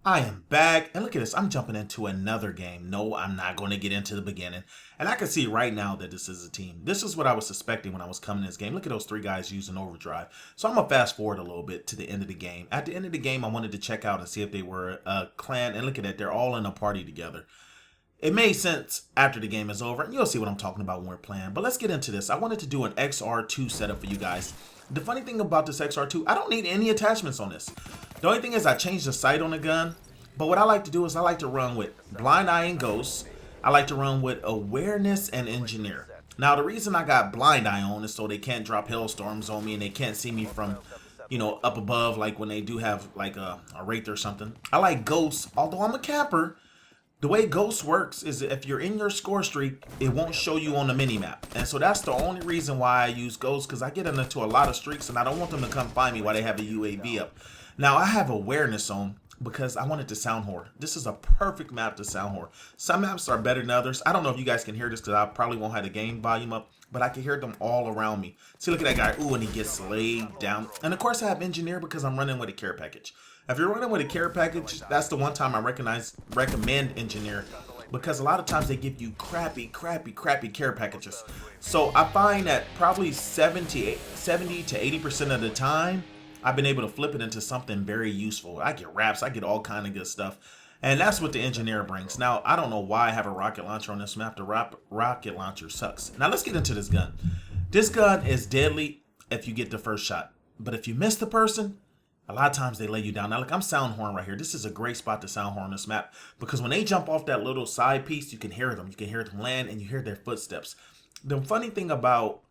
I am back, and look at this. I'm jumping into another game. No, I'm not going to get into the beginning. And I can see right now that this is a team. This is what I was suspecting when I was coming in this game. Look at those three guys using overdrive. So I'm going to fast forward a little bit to the end of the game. At the end of the game, I wanted to check out and see if they were a clan. And look at that. They're all in a party together. It made sense after the game is over, and you'll see what I'm talking about when we're playing. But let's get into this. I wanted to do an XR2 setup for you guys. The funny thing about this XR2, I don't need any attachments on this. The only thing is I changed the sight on the gun. But what I like to do is I like to run with Blind Eye and Ghost. I like to run with Awareness and Engineer. Now the reason I got Blind Eye on is so they can't drop hailstorms on me and they can't see me from, up above, like when they do have like a Wraith or something. I like Ghost, although I'm a camper. The way Ghost works is if you're in your score streak, it won't show you on the mini-map. And so that's the only reason why I use Ghost, because I get into a lot of streaks and I don't want them to come find me while they have a UAV up. Now I have Awareness on because I wanted to sound whore. This is a perfect map to sound whore. Some maps are better than others. I don't know if you guys can hear this because I probably won't have the game volume up, but I can hear them all around me. See, look at that guy. Ooh, and he gets laid down. And of course I have Engineer because I'm running with a care package. If you're running with a care package, that's the one time I recommend Engineer, because a lot of times they give you crappy care packages. So I find that probably 70 to 80% of the time, I've been able to flip it into something very useful. I get wraps, I get all kind of good stuff. And that's what the Engineer brings. Now, I don't know why I have a rocket launcher on this map. The rocket launcher sucks. Now let's get into this gun. This gun is deadly if you get the first shot. But if you miss the person, a lot of times they lay you down. Now look, I'm sound horn right here. This is a great spot to sound horn on this map, because when they jump off that little side piece, you can hear them. You can hear them land and you hear their footsteps. The funny thing about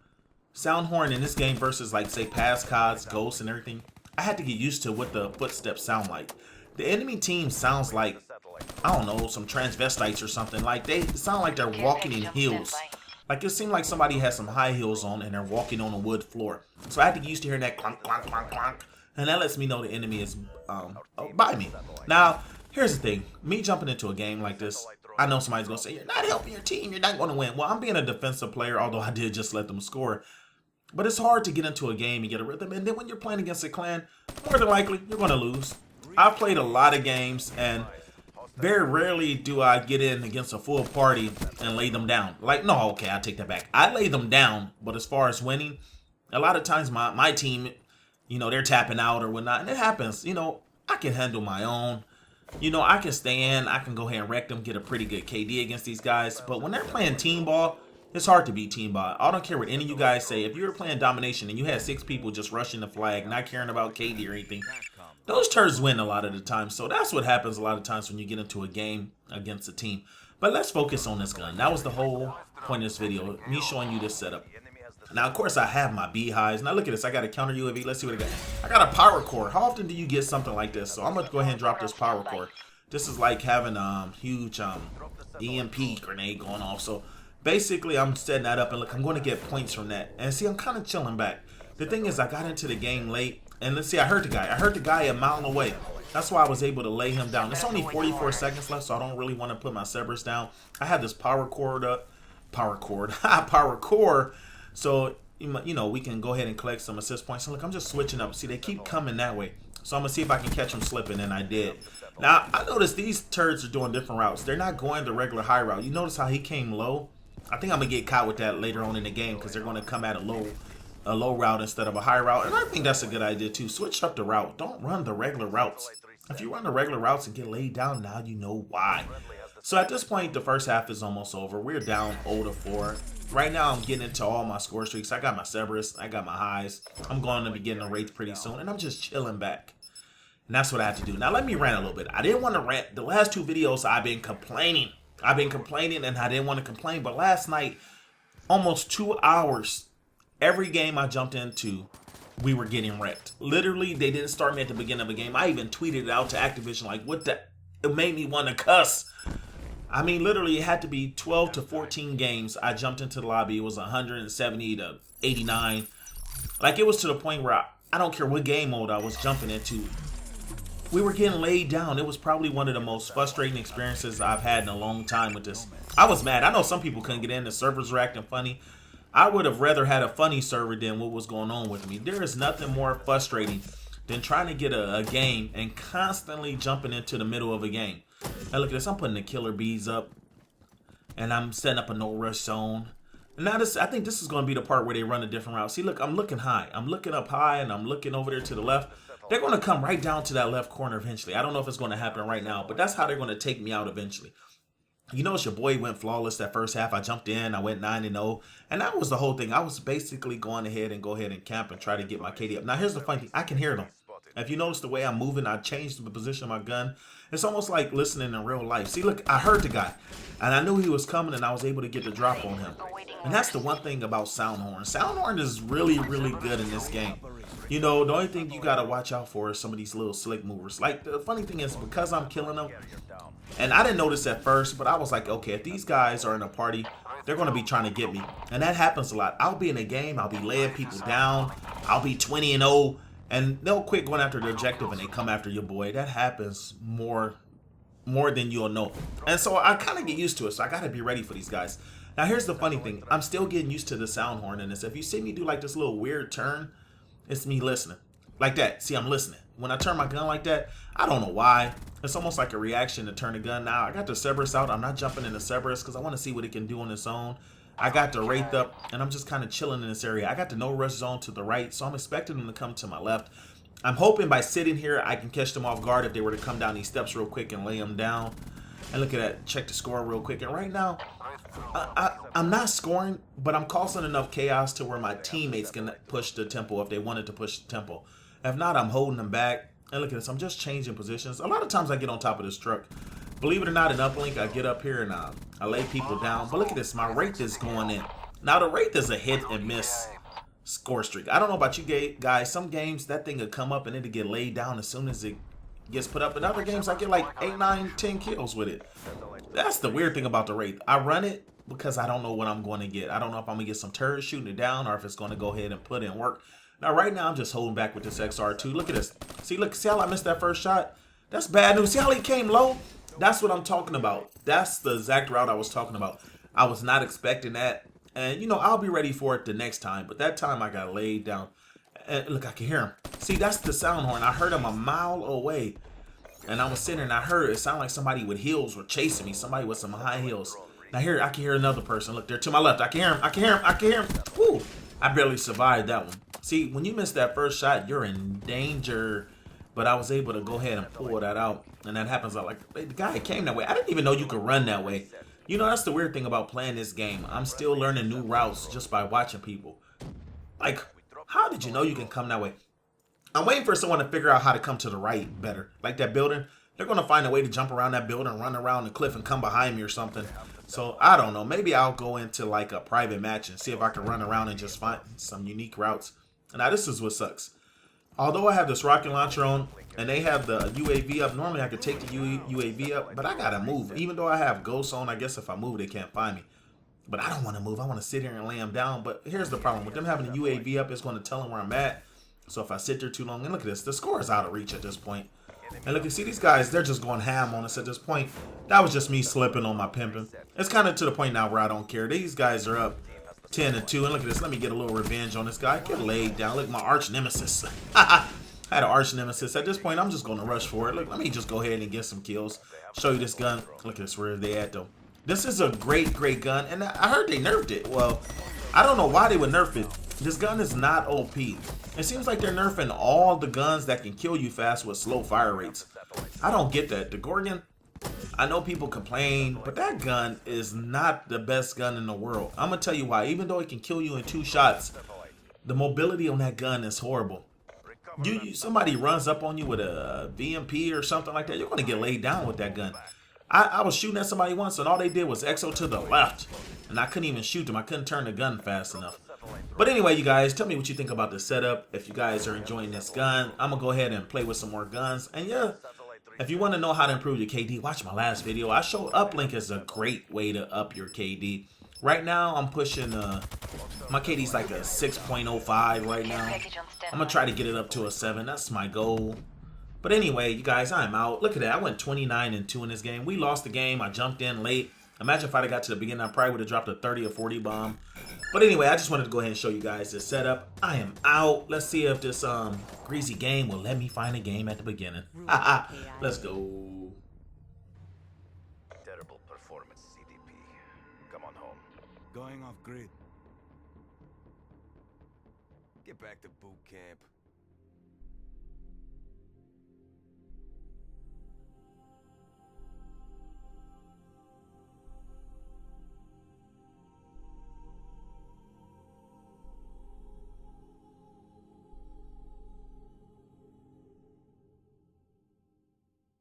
sound horn in this game versus like say past CODs, Ghosts and everything, I had to get used to what the footsteps sound like. The enemy team sounds like, I don't know, some transvestites or something. Like they sound like they're walking in heels. Like it seemed like somebody has some high heels on and they're walking on a wood floor. So I had to get used to hearing that clunk, clunk, clunk, clunk. And that lets me know the enemy is by me. Now, here's the thing. Me jumping into a game like this, I know somebody's going to say, you're not helping your team, you're not going to win. Well, I'm being a defensive player, although I did just let them score. But it's hard to get into a game and get a rhythm. And then when you're playing against a clan, more than likely, you're going to lose. I've played a lot of games, and very rarely do I get in against a full party and lay them down. Like, no, okay, I take that back. I lay them down, but as far as winning, a lot of times my team, they're tapping out or whatnot, and it happens. I can handle my own. I can stay in. I can go ahead and wreck them, get a pretty good KD against these guys. But when they're playing team ball, it's hard to beat team ball. I don't care what any of you guys say. If you were playing domination and you had 6 people just rushing the flag, not caring about KD or anything, those turds win a lot of the time. So that's what happens a lot of times when you get into a game against a team. But let's focus on this gun. That was the whole point of this video, me showing you this setup. Now, of course, I have my beehives. Now, look at this. I got a counter UAV. Let's see what I got. I got a power core. How often do you get something like this? So I'm going to go ahead and drop this power core. This is like having a huge EMP grenade going off. So basically, I'm setting that up. And look, I'm going to get points from that. And see, I'm kind of chilling back. The thing is, I got into the game late. And let's see, I heard the guy. I heard the guy a mile away. That's why I was able to lay him down. It's only 44 seconds left, so I don't really want to put my Cerberus down. I have this power core up. Power core. So, we can go ahead and collect some assist points. So, look, I'm just switching up. See, they keep coming that way. So, I'm going to see if I can catch them slipping, and I did. Now, I noticed these turds are doing different routes. They're not going the regular high route. You notice how he came low? I think I'm going to get caught with that later on in the game because they're going to come at a low route instead of a high route. And I think that's a good idea, too. Switch up the route. Don't run the regular routes. If you run the regular routes and get laid down, now you know why. So, at this point, the first half is almost over. We're down 0-4. Right now, I'm getting into all my score streaks. I got my Cerberus. I got my highs. I'm going to be getting a Wraith pretty soon. And I'm just chilling back. And that's what I have to do. Now, let me rant a little bit. I didn't want to rant. The last 2 videos, I've been complaining. And I didn't want to complain. But last night, almost 2 hours, every game I jumped into, we were getting wrecked. Literally, they didn't start me at the beginning of a game. I even tweeted it out to Activision like, what the? It made me want to cuss. I mean, literally, it had to be 12 to 14 games. I jumped into the lobby. It was 170 to 89. Like, it was to the point where I don't care what game mode I was jumping into. We were getting laid down. It was probably one of the most frustrating experiences I've had in a long time with this. I was mad. I know some people couldn't get in. The servers were acting funny. I would have rather had a funny server than what was going on with me. There is nothing more frustrating than trying to get a game and constantly jumping into the middle of a game. Now look at this. I'm putting the killer bees up, and I'm setting up a no rush zone. And now I think this is going to be the part where they run a different route. See, look, I'm looking high. I'm looking up high, and I'm looking over there to the left. They're going to come right down to that left corner eventually. I don't know if it's going to happen right now, but that's how they're going to take me out eventually. You notice your boy went flawless that first half. I jumped in. I went 9-0. And that was the whole thing. I was basically going ahead and camp and try to get my KD up. Now, here's the funny thing. I can hear them. If you notice the way I'm moving, I changed the position of my gun. It's almost like listening in real life. See, look, I heard the guy. And I knew he was coming, and I was able to get the drop on him. And that's the one thing about Soundhorn. Soundhorn is really, really good in this game. You know, the only thing you got to watch out for is some of these little slick movers. Like, the funny thing is, because I'm killing them, and I didn't notice at first, but I was like, okay, if these guys are in a party, they're going to be trying to get me. And that happens a lot. I'll be in a game. I'll be laying people down. I'll be 20-0. And they'll quit going after the objective, and they come after your boy. That happens more than you'll know. And so I kind of get used to it. So I got to be ready for these guys. Now, here's the funny thing. I'm still getting used to the Soundhorn in this. If you see me do like this little weird turn, it's me listening. Like that. See, I'm listening. When I turn my gun like that, I don't know why. It's almost like a reaction to turn the gun. Now, I got the Cerberus out. I'm not jumping into Cerberus because I want to see what it can do on its own. I got the Wraith up, and I'm just kind of chilling in this area. I got the no rush zone to the right, so I'm expecting them to come to my left. I'm hoping by sitting here, I can catch them off guard if they were to come down these steps real quick and lay them down. And look at that. Check the score real quick. And right now, I'm not scoring, but I'm causing enough chaos to where my teammates can push the tempo if they wanted to push the tempo. If not, I'm holding them back. And look at this. I'm just changing positions. A lot of times I get on top of this truck. Believe it or not, in uplink, I get up here and I lay people down. But look at this. My Wraith is going in. Now, the Wraith is a hit and miss score streak. I don't know about you guys. Some games, that thing would come up and it'll get laid down as soon as it gets put up. In other games, I get like 8, 9, 10 kills with it. That's the weird thing about the Wraith. I run it because I don't know what I'm going to get. I don't know if I'm going to get some turrets shooting it down or if it's going to go ahead and put in work. Now, right now, I'm just holding back with this XR2. Look at this. See how I missed that first shot? That's bad news. See how he came low? That's what I'm talking about. That's the exact route I was talking about. I was not expecting that. And, you know, I'll be ready for it the next time. But that time I got laid down. And look, I can hear him. See, that's the Soundhorn. I heard him a mile away. And I was sitting there and I heard it sounded like somebody with heels were chasing me. Somebody with some high heels. Now here, I can hear another person. Look, they're to my left. I can hear him. I can hear him. I can hear him. Woo! I barely survived that one. See, when you miss that first shot, you're in danger. But I was able to go ahead and pull that out. And that happens. Like, the guy came that way. I didn't even know you could run that way. You know, that's the weird thing about playing this game. I'm still learning new routes just by watching people. Like, how did you know you can come that way? I'm waiting for someone to figure out how to come to the right better. Like that building. They're going to find a way to jump around that building, run around the cliff, and come behind me or something. So, I don't know. Maybe I'll go into like a private match and see if I can run around and just find some unique routes. Now, this is what sucks. Although I have this rocket launcher on and they have the UAV up, normally I could take the UAV up, but I got to move. Even though I have ghosts on, I guess if I move, they can't find me. But I don't want to move. I want to sit here and lay them down. But here's the problem. With them having the UAV up, it's going to tell them where I'm at. So if I sit there too long, and look at this. The score is out of reach at this point. And look, you see these guys, they're just going ham on us at this point. That was just me slipping on my pimping. It's kind of to the point now where I don't care. These guys are up 10-2. And look at this. Let me get a little revenge on this guy. Get laid down. Look, my arch nemesis. I had an arch nemesis. At this point, I'm just going to rush for it. Look, let me just go ahead and get some kills. Show you this gun. Look at this. Where are they at, though? This is a great, great gun. And I heard they nerfed it. Well, I don't know why they would nerf it. This gun is not OP. It seems like they're nerfing all the guns that can kill you fast with slow fire rates. I don't get that. The Gorgon, I know people complain, but that gun is not the best gun in the world. I'm going to tell you why. Even though it can kill you in 2 shots, the mobility on that gun is horrible. Somebody runs up on you with a VMP or something like that, you're going to get laid down with that gun. I was shooting at somebody once, and all they did was exo to the left. And I couldn't even shoot them. I couldn't turn the gun fast enough. But anyway, you guys, tell me what you think about the setup. If you guys are enjoying this gun, I'm going to go ahead and play with some more guns. And yeah, if you want to know how to improve your KD, watch my last video. I showed uplink as a great way to up your KD. Right now, I'm pushing, my KD's like a 6.05 right now. I'm going to try to get it up to a 7. That's my goal. But anyway, you guys, I'm out. Look at that. I went 29-2 in this game. We lost the game. I jumped in late. Imagine if I'd have got to the beginning, I probably would have dropped a 30 or 40 bomb. But anyway, I just wanted to go ahead and show you guys this setup. I am out. Let's see if this greasy game will let me find a game at the beginning. Let's go. Terrible performance, CDP. Come on home. Going off grid. Get back to boot camp.